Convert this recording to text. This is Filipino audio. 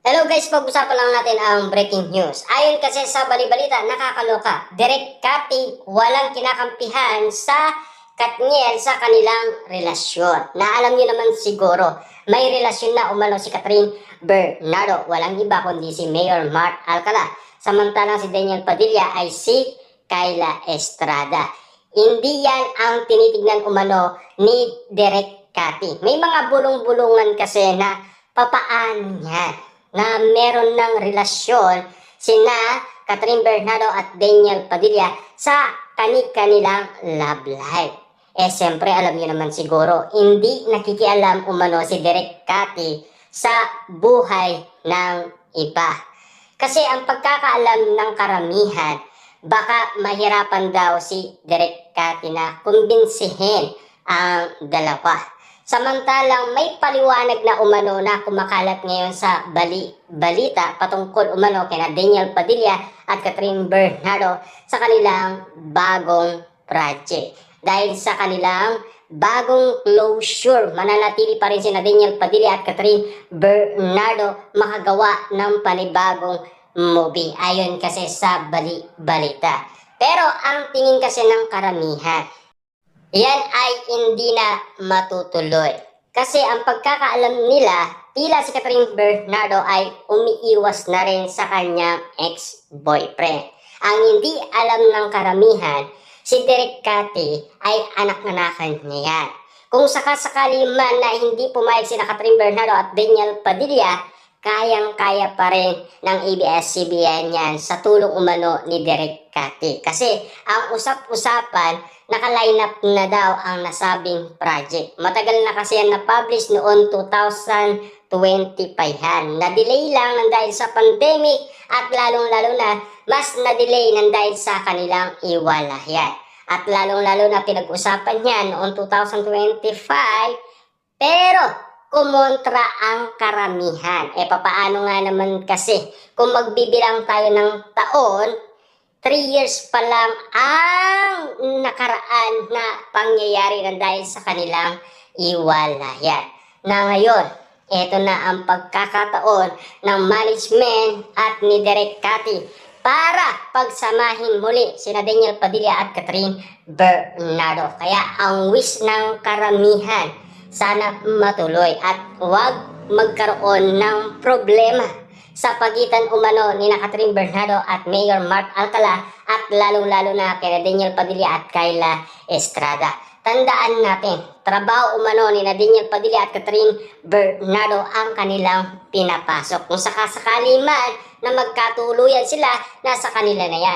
Hello guys, pag-usapan lang natin ang breaking news. Ayon kasi sa balibalita, nakakaloka. Direk Cathy walang kinakampihan sa Katniel sa kanilang relasyon. Na alam niyo naman siguro, may relasyon na umano si Catherine Bernardo. Walang iba kundi si Mayor Mark Alcala. Samantalang si Daniel Padilla ay si Kyla Estrada. Hindi yan ang tinitignan umano ni Direk Cathy. May mga bulong-bulungan kasi na papaano yan na meron ng relasyon sina Catherine Bernardo at Daniel Padilla sa kanilang love life. Siyempre alam niyo naman siguro, hindi nakikialam umano si Direk Cathy sa buhay ng iba. Kasi ang pagkakaalam ng karamihan, baka mahirapan daw si Direk Cathy na kumbinsihin ang dalawa. Samantalang may paliwanag na umano na kumakalat ngayon sa balita patungkol umano kina Daniel Padilla at Catherine Bernardo sa kanilang bagong project. Dahil sa kanilang bagong closure, mananatili pa rin sina Daniel Padilla at Catherine Bernardo makagawa ng panibagong movie. Ayon kasi sa balita. Pero ang tingin kasi ng karamihan, yan ay hindi na matutuloy. Kasi ang pagkakaalam nila, tila si Catherine Bernardo ay umiiwas na rin sa kanyang ex-boyfriend. Ang hindi alam ng karamihan, si Direk Cathy ay anak-anakan niya yan. Kung sakasakali man na hindi pumayag si Catherine Bernardo at Daniel Padilla, kayang-kaya pa rin ng ABS-CBN yan sa tulong umano ni Direk Cathy. Kasi ang usap-usapan, naka-line up na daw ang nasabing project. Matagal na kasi yan na-publish noon 2025 yan. Na-delay lang ng dahil sa pandemic at lalong-lalo na mas na-delay ng dahil sa kanilang iwalayan. At lalong-lalo na pinag-usapan yan noong 2025 pero kumontra ang karamihan. Papaano nga naman kasi kung magbibilang tayo ng taon, 3 years pa lang ang nakaraan na pangyayari na dahil sa kanilang iwalayan. Na ngayon, ito na ang pagkakataon ng management at ni Direk Cathy para pagsamahin muli sina Daniel Padilla at Catherine Bernardo. Kaya ang wish ng karamihan, sana matuloy at huwag magkaroon ng problema sa pagitan umano ni Catherine Bernardo at Mayor Mark Alcala at lalong-lalo na kay Daniel Padilla at Kyla Estrada. Tandaan natin, trabaho umano ni Daniel Padilla at Catherine Bernardo ang kanilang pinapasok. Kung sakasakali man na magkatuluyan sila, nasa kanila na yan.